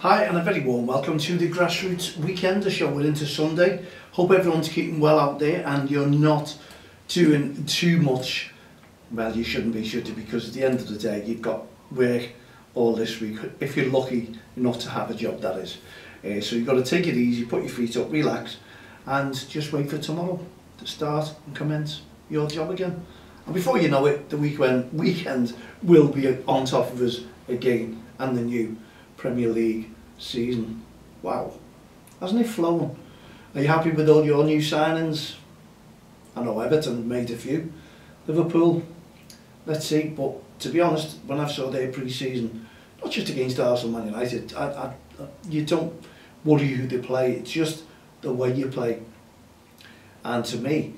Hi and a very warm welcome to the Grassroots Weekender show. We're into Sunday. Hope everyone's keeping well out there and you're not doing too much. Well, you shouldn't be, should you? Because at the end of the day, you've got work all this week. If you're lucky not to have a job, that is. So you've got to take it easy, put your feet up, relax, and just wait for tomorrow to start and commence your job again. And before you know it, the weekend will be on top of us again, and the new Premier League season. Wow, hasn't it flown? Are you happy with all your new signings? I know Everton made a few. Liverpool, let's see. But to be honest, when I saw their pre-season, not just against Arsenal, Man United, you don't worry who they play. It's just the way you play. And to me,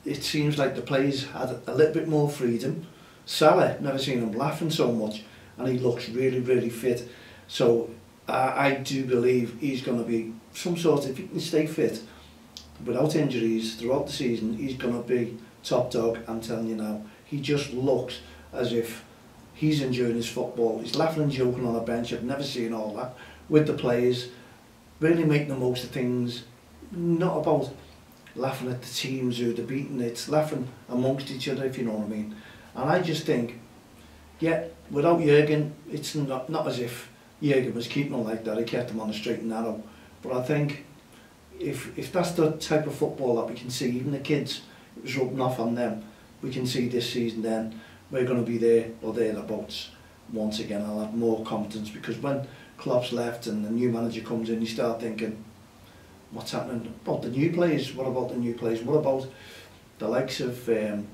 it seems like the players had a little bit more freedom. Salah, never seen him laughing so much, and he looks really, really fit. So I do believe he's going to be some sort, if he can stay fit, without injuries throughout the season, he's going to be top dog, I'm telling you now. He just looks as if he's enjoying his football. He's laughing and joking on the bench. I've never seen all that. With the players, really making the most of things. Not about laughing at the teams who they're beating, it's laughing amongst each other, if you know what I mean. And I just think, yeah, without Jurgen, it's not as if Jurgen was keeping them like that. He kept them on the straight and narrow. But I think if that's the type of football that we can see, even the kids, it was rubbing off on them, we can see this season then, we're going to be there or thereabouts once again. I'll have more confidence, because when Klopp's left and the new manager comes in, you start thinking, what's happening about the new players? What about the new players? What about the likes of Van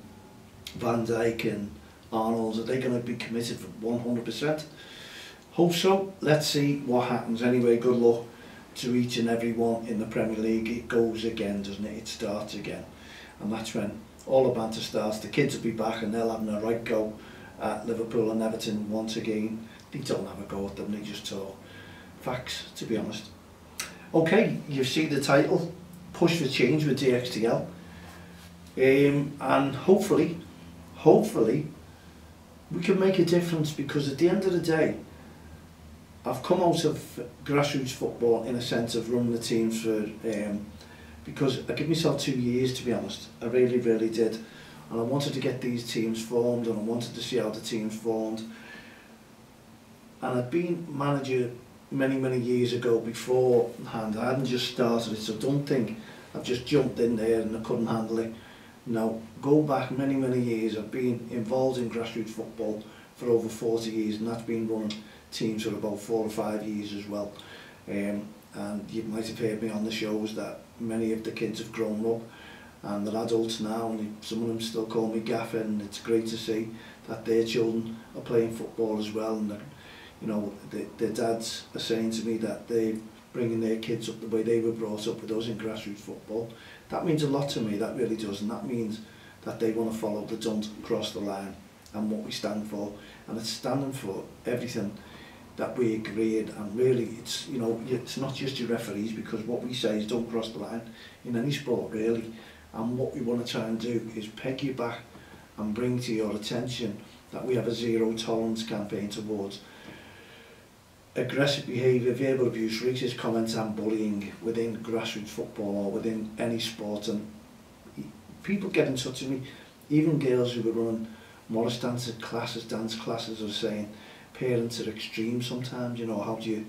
Dijk and Arnold? Are they going to be committed for 100%? Hope so. Let's see what happens. Anyway, good luck to each and every one in the Premier League. It goes again, doesn't it? It starts again. And that's when all the banter starts. The kids will be back and they'll have a right go at Liverpool and Everton once again. They don't have a go at them, they just talk. Facts, to be honest. Okay, you see the title, Push for Change with DXTL. And hopefully, we can make a difference, because at the end of the day, I've come out of grassroots football in a sense of running the teams for, because I gave myself 2 years, to be honest. I really, really did. And I wanted to get these teams formed, and I wanted to see how the teams formed. And I'd been manager many years ago beforehand. I hadn't just started it, so don't think I've just jumped in there and I couldn't handle it. No, go back many years. I've been involved in grassroots football for over 40 years, and that's been running teams for about 4 or 5 years as well. And you might have heard me on the shows that many of the kids have grown up and they're adults now, and some of them still call me Gaffer, and it's great to see that their children are playing football as well. And you know, their dads are saying to me that they're bringing their kids up the way they were brought up with us in grassroots football. That means a lot to me, that really does, and that means that they want to follow the don't cross the line and what we stand for. And it's standing for everything that we agreed, and really it's, you know, it's not just your referees, because what we say is don't cross the line in any sport really. And what we want to try and do is peg you back and bring to your attention that we have a zero tolerance campaign towards aggressive behaviour, verbal abuse, racist comments and bullying within grassroots football or within any sport. And people get in touch with me, even girls who were running Morris dance classes are saying parents are extreme sometimes, you know, how do you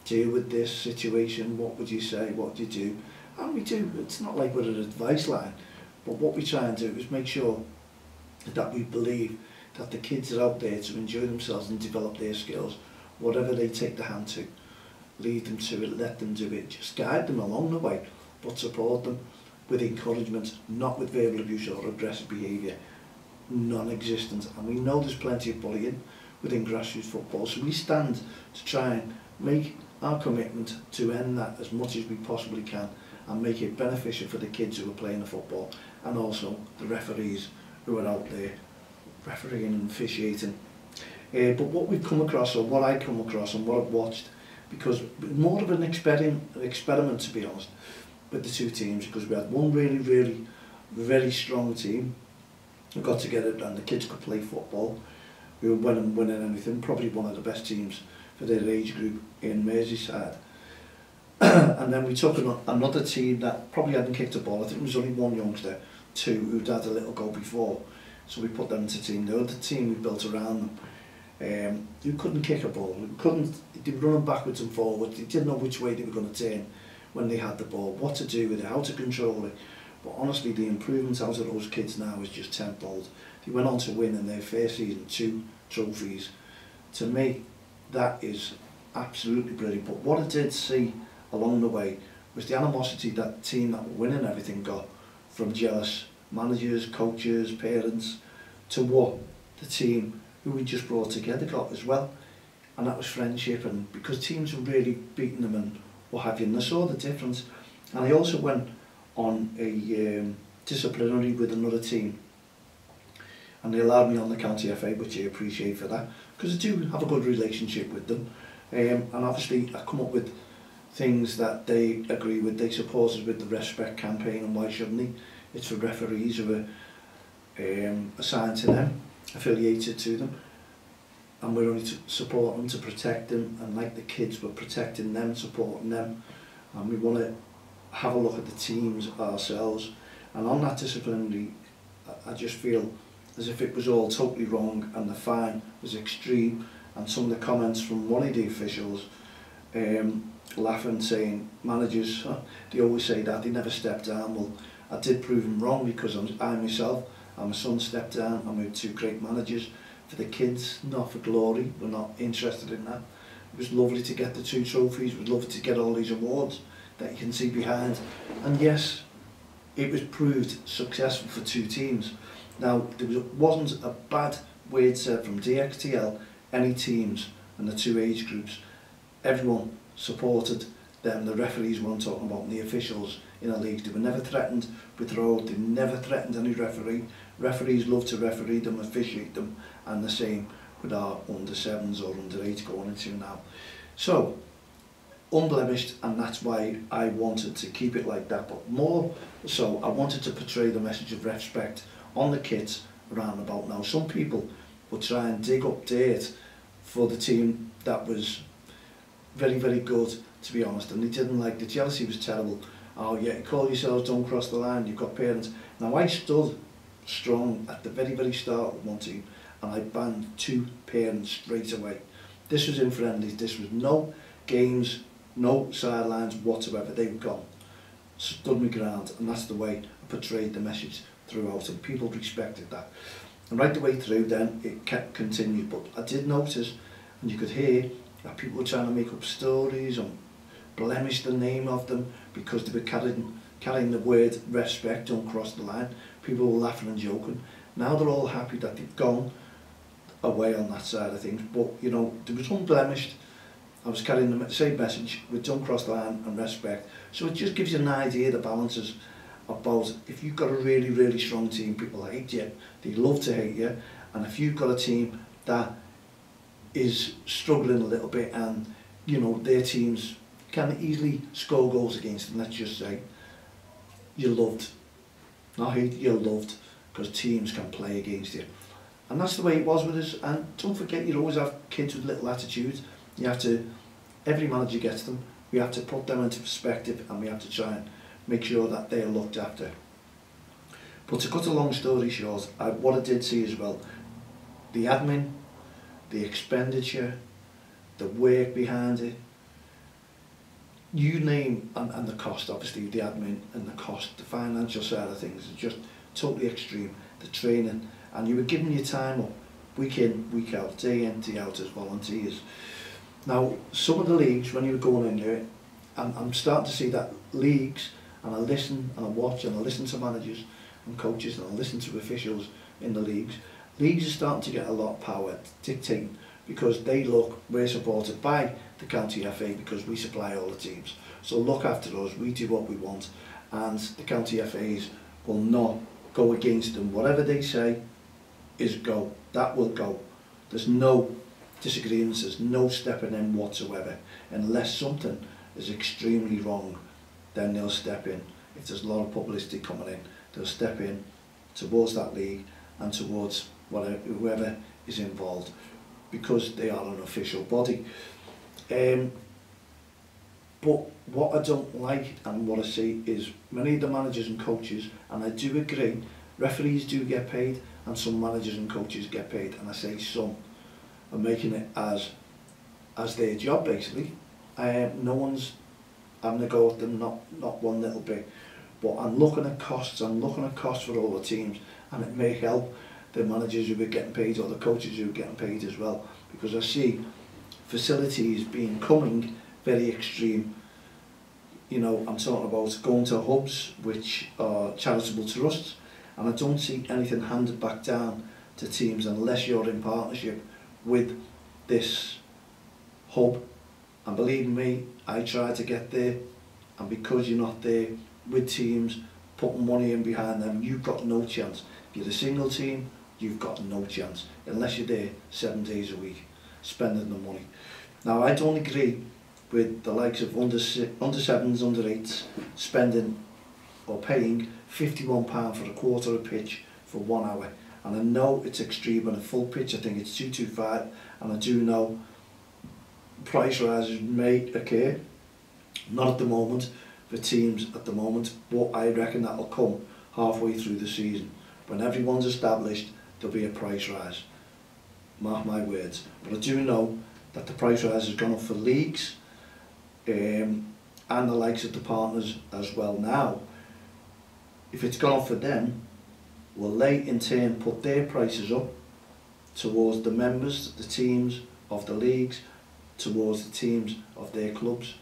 deal with this situation, what would you say, what do you do? And we do, it's not like we're an advice line, but what we try and do is make sure that we believe that the kids are out there to enjoy themselves and develop their skills. Whatever they take the hand to, lead them to it, let them do it, just guide them along the way, but support them with encouragement, not with verbal abuse or aggressive behaviour, non-existent. And we know there's plenty of bullying within grassroots football, so we stand to try and make our commitment to end that as much as we possibly can and make it beneficial for the kids who are playing the football, and also the referees who are out there refereeing and officiating. But what we've come across, or what I come across and what I've watched, because more of an experiment to be honest, with the two teams, because we had one really very strong team who got together and the kids could play football. We were winning anything, probably one of the best teams for their age group in Merseyside. And then we took another team that probably hadn't kicked a ball. I think there was only one youngster, two who'd had a little go before. So we put them into the team. The other team we built around them, who couldn't kick a ball. They were running backwards and forwards. They didn't know which way they were going to turn when they had the ball, what to do with it, how to control it. But honestly, the improvements out of those kids now is just tenfold. They went on to win in their first season 2 trophies. To me, that is absolutely brilliant. But what I did see along the way was the animosity that team that were winning everything got from jealous managers, coaches, parents, to what the team who we just brought together got as well. And that was friendship, and because teams were really beating them and what have you, and I saw the difference. And I also went on a disciplinary with another team, and they allowed me on the county FA, which I appreciate for that, because I do have a good relationship with them. And obviously I come up with things that they agree with. They support us with the Respect campaign, and why shouldn't they? It's for referees who are assigned to them, affiliated to them, and we're only to support them, to protect them, and like the kids, we're protecting them, supporting them, and we want to have a look at the teams ourselves. And on that disciplinary, I just feel as if it was all totally wrong, and the fine was extreme, and some of the comments from one of the officials laughing, saying managers, they always say that, they never step down. Well, I did prove them wrong, because I myself and my son stepped down, and we were 2 great managers for the kids, not for glory. We're not interested in that. It was lovely to get the 2 trophies, it was lovely to get all these awards that you can see behind, and yes, it was proved successful for 2 teams. Now, wasn't a bad word said from DXTL, any teams and the 2 age groups. Everyone supported them. The referees weren't talking about, and the officials in a league. They were never threatened with road, they never threatened any referee. Referees love to referee them, officiate them, and the same with our under-7s or under-8 going into now. So, unblemished, and that's why I wanted to keep it like that. But more so, I wanted to portray the message of respect on the kids around about now. Some people will try and dig up dirt for the team that was very, very good, to be honest, and they didn't like, the jealousy was terrible. Oh yeah, you call yourselves don't cross the line, you've got parents. Now I stood strong at the very, very start of one team, and I banned 2 parents straight away. This was in friendlies, this was no games, no sidelines whatsoever, they were gone. Stood my ground, and that's the way I portrayed the message throughout, and people respected that. And right the way through then, it kept continued, but I did notice, and you could hear that people were trying to make up stories and blemish the name of them because they were carrying the word respect, don't cross the line. People were laughing and joking. Now they're all happy that they've gone away on that side of things, but you know, there was unblemished. I was carrying the same message with don't cross the line and respect. So it just gives you an idea, the balances about if you've got a really, really strong team, people hate you, they love to hate you, and if you've got a team that is struggling a little bit, and you know their teams can easily score goals against them, let's just say, you're loved. Not hate, you're loved, because teams can play against you. And that's the way it was with us. And don't forget, you always have kids with little attitudes. You have to, every manager gets them, we have to put them into perspective, and we have to try and make sure that they're looked after. But to cut a long story short, what I did see as well, the admin, the expenditure, the work behind it, you name, and the cost, obviously, the admin and the cost, the financial side of things is just totally extreme. The training, and you were giving your time up, week in, week out, day in, day out as volunteers. Now, some of the leagues, when you were going in there, I'm starting to see that leagues, and I listen and I watch and I listen to managers and coaches and I listen to officials in the leagues. Leagues are starting to get a lot of power dictating, because they look, we're supported by the county FA because we supply all the teams. So look after us, we do what we want, and the county FAs will not go against them. Whatever they say is go, that will go. There's no disagreements, there's no stepping in whatsoever. Unless something is extremely wrong, then they'll step in. If there's a lot of publicity coming in, they'll step in towards that league and towards whoever is involved, because they are an official body. But what I don't like and what I see is many of the managers and coaches, and I do agree, referees do get paid and some managers and coaches get paid, and I say some are making it as their job basically. No one's having a go at them, not one little bit. But I'm looking at costs, for all the teams, and it may help the managers who are getting paid or the coaches who are getting paid as well, because I see facilities becoming very extreme. You know, I'm talking about going to hubs which are charitable trusts, and I don't see anything handed back down to teams unless you're in partnership with this hub. And believe me, I try to get there, and because you're not there with teams putting money in behind them, you've got no chance. If you're a single team, you've got no chance unless you're there 7 days a week spending the money. Now, I don't agree with the likes of under 7s, under 8s spending or paying £51 for a quarter of a pitch for 1 hour. And I know it's extreme on a full pitch, I think it's 225, and I do know price rises may occur, not at the moment for teams at the moment, but I reckon that'll come halfway through the season. When everyone's established, there'll be a price rise. Mark my words. But I do know that the price rise has gone up for leagues and the likes of the partners as well now. If it's gone up for them, will they in turn put their prices up towards the members, the teams of the leagues, towards the teams of their clubs?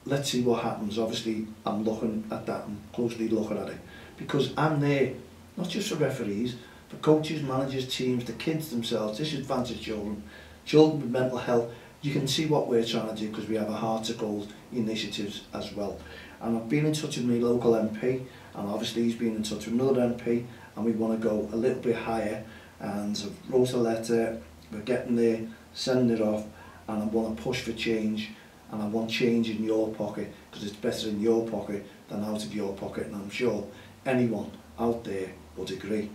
Let's see what happens. Obviously, I'm looking at that, I'm closely looking at it, because I'm there, not just for referees, for coaches, managers, teams, the kids themselves, disadvantaged children, children with mental health. You can see what we're trying to do because we have a Heart to Gold initiatives as well. And I've been in touch with my local MP, and obviously he's been in touch with another MP, and we want to go a little bit higher. And I've wrote a letter, we're getting there, sending it off, and I want to push for change, and I want change in your pocket, because it's better in your pocket than out of your pocket, and I'm sure anyone out there would agree.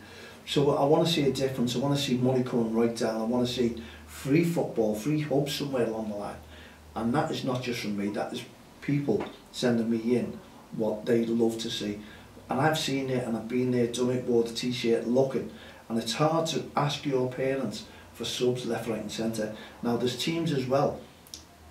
So I want to see a difference. I want to see money coming right down. I want to see free football, free hubs somewhere along the line. And that is not just from me, that is people sending me in what they'd love to see. And I've seen it, and I've been there, done it, wore the t-shirt, looking. And it's hard to ask your parents for subs left, right and centre. Now there's teams as well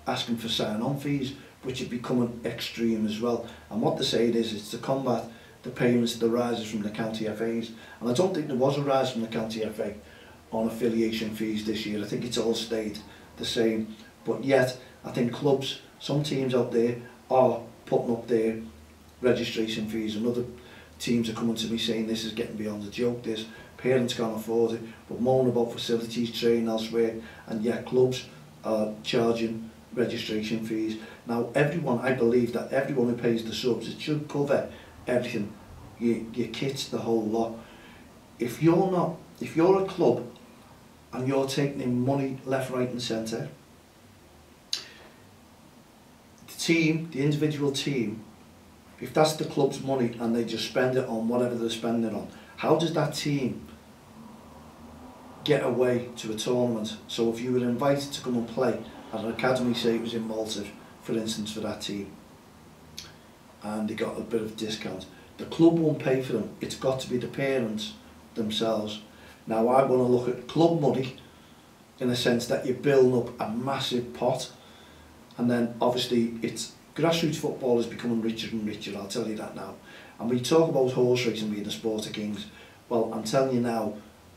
asking for sign-on fees, which are becoming extreme as well. And what they're saying is it's to combat the payments, the rises from the county FAs. And I don't think there was a rise from the county FA on affiliation fees this year. I think it's all stayed the same. But yet, I think clubs, some teams out there are putting up their registration fees, and other teams are coming to me saying this is getting beyond a joke, this parents can't afford it, but moan about facilities, training elsewhere, and yet clubs are charging registration fees. Now everyone, I believe that everyone who pays the subs, it should cover everything, your kits, the whole lot. If you're a club and you're taking in money left, right and centre, the team, the individual team, if that's the club's money and they just spend it on whatever they're spending it on, how does that team get away to a tournament? So if you were invited to come and play at an academy, say it was in Malta, for instance, for that team, and they got a bit of discount, the club won't pay for them. It's got to be the parents themselves. Now I want to look at club money in a sense that you're building up a massive pot, and then obviously it's grassroots football is becoming richer and richer, I'll tell you that now. And we talk about horse racing being the sport of kings. Well, I'm telling you now,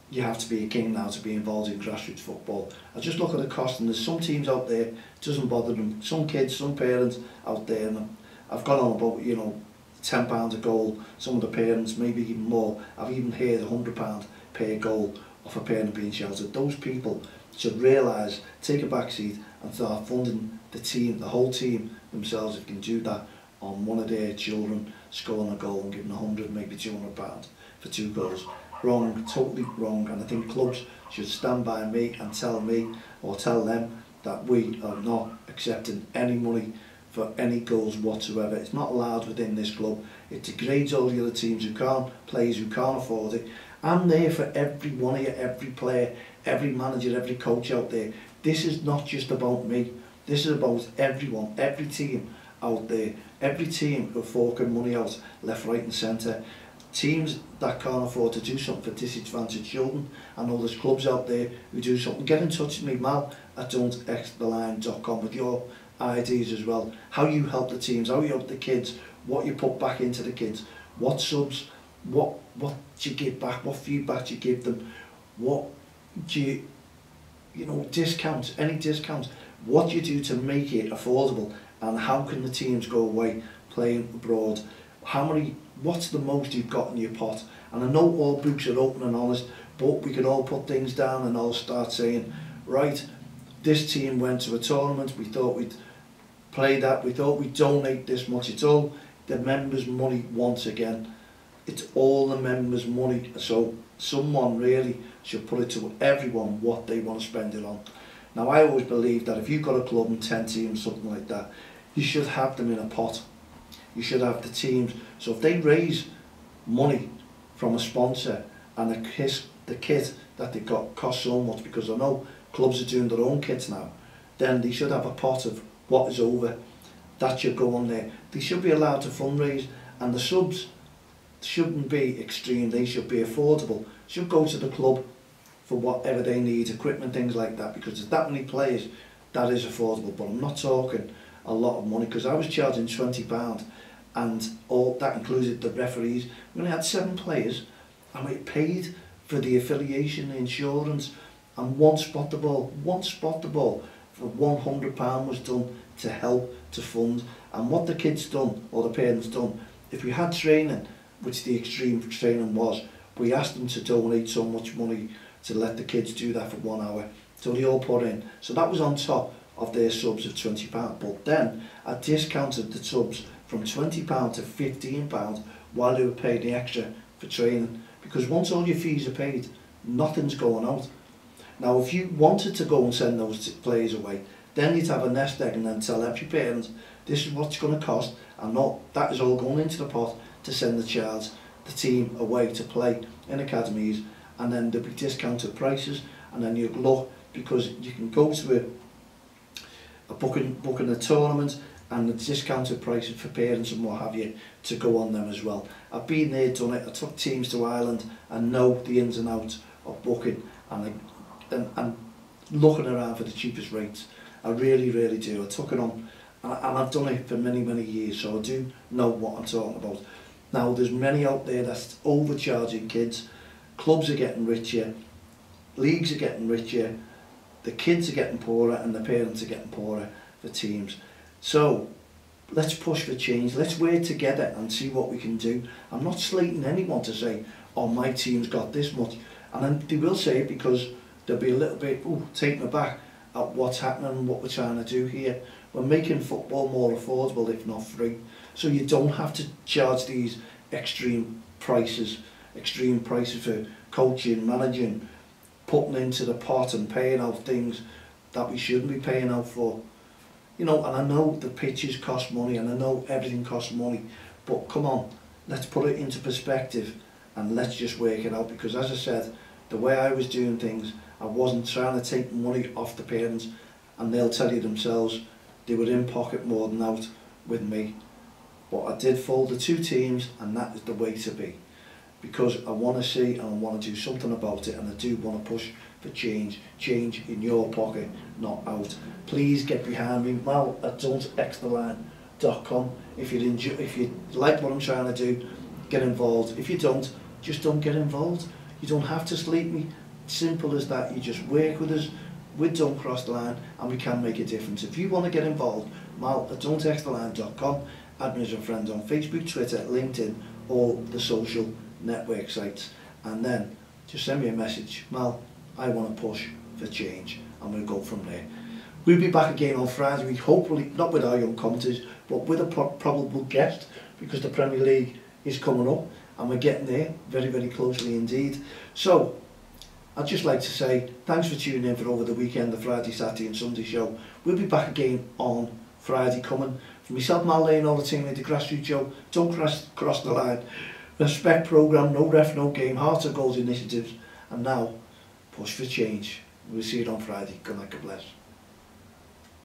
you have to be a king now to be involved in grassroots football. I just look at the cost, and there's some teams out there, it doesn't bother them. Some kids, some parents out there, and I've gone on about, you know, £10 a goal. Some of the parents, maybe even more. I've even heard £100 per goal of a parent being sheltered. Those people should realise, take a back seat and start funding the team, the whole team themselves, if you can do that on one of their children scoring a goal and giving 100, maybe £200 for 2 goals. Wrong, totally wrong. And I think clubs should stand by me and tell me, or tell them, that we are not accepting any money for any goals whatsoever. It's not allowed within this club. It degrades all the other teams who can't, players who can't afford it. I'm there for every one of you, every player, every manager, every coach out there. This is not just about me. This is about everyone, every team out there, every team who are forking money out left, right and centre. Teams that can't afford to do something for disadvantaged children. I know there's clubs out there who do something. Get in touch with me, Mal at don'txtheline.com, with your ideas as well. How you help the teams, how you help the kids, what you put back into the kids, what subs, what do you give back, what feedback do you give them, what do you know, discounts, any discounts, what do you do to make it affordable, and how can the teams go away playing abroad? What's the most you've got in your pot? And I know all books are open and honest, but we can all put things down and all start saying, right, this team went to a tournament, we thought we'd play that, we thought we'd donate this much. It's all the members' money once again. It's all the members' money, so someone really should put it to everyone what they want to spend it on. Now, I always believe that if you've got a club and 10 teams, something like that, you should have them in a pot. You should have the teams. So if they raise money from a sponsor and the kit that they got costs so much, because I know clubs are doing their own kits now, then they should have a pot of what is over. That should go on there. They should be allowed to fundraise, and the subs shouldn't be extreme, they should be affordable. Should go to the club for whatever they need, equipment, things like that, because there's that many players, that is affordable. But I'm not talking a lot of money, because I was charging £20 and all that included the referees. We only had 7 players and we paid for the affiliation, the insurance, and one spot the ball for £100 was done to help to fund. And what the kids done, or the parents done, if we had training, which the extreme training was, we asked them to donate so much money to let the kids do that for 1 hour. So they all put in. So that was on top of their subs of £20. But then I discounted the subs from £20 to £15 while they were paying the extra for training. Because once all your fees are paid, nothing's going out. Now, if you wanted to go and send those players away, then you'd have a nest egg and then tell every parent, this is what's going to cost, and not that is all going into the pot to send the team away to play in academies, and then there'll be discounted prices, and then you look, because you can go to a booking a tournament and the discounted prices for parents and what have you to go on them as well. I've been there, done it. I took teams to Ireland and know the ins and outs of booking and looking around for the cheapest rates. I really, really do. I took it on, and I've done it for many, many years, so I do know what I'm talking about. Now, there's many out there that's overcharging kids. Clubs are getting richer, leagues are getting richer, the kids are getting poorer, and the parents are getting poorer for teams. So let's push for change. Let's work together and see what we can do. I'm not slating anyone to say, oh, my team's got this much. And then they will say it, because they'll be a little bit taken aback at what's happening and what we're trying to do here. We're making football more affordable, if not free. So you don't have to charge these extreme prices for coaching, managing, putting into the pot and paying out things that we shouldn't be paying out for. You know, and I know the pitches cost money, and I know everything costs money, but come on, let's put it into perspective and let's just work it out. Because as I said, the way I was doing things, I wasn't trying to take money off the parents, and they'll tell you themselves they were in pocket more than out with me. But I did fold the 2 teams, and that is the way to be, because I want to see and I want to do something about it, and I do want to push for change in your pocket, not out. Please get behind me, Mal at don'txtheline.com. If you like what I'm trying to do, get involved. If you don't, just don't get involved. You don't have to sleep me. Simple as that. You just work with us. We don't cross the line, and we can make a difference. If you want to get involved, Mal at don'txtheline.com. Add me as a friend on Facebook, Twitter, LinkedIn, or the social network sites, and then just send me a message. Mal, I want to push for change, and we'll go from there. We'll be back again on Friday week, hopefully not with our young commenters, but with a probable guest, because the Premier League is coming up and we're getting there very, very closely indeed. So I'd just like to say thanks for tuning in for over the weekend, the Friday, Saturday and Sunday show. We'll be back again on Friday coming. For myself, Mal Lane, all the team at the Grassroots show, don't cross the line. Respect programme, no ref, no game, hearts of goals initiatives, and now push for change. We'll see you on Friday. Good night, God bless.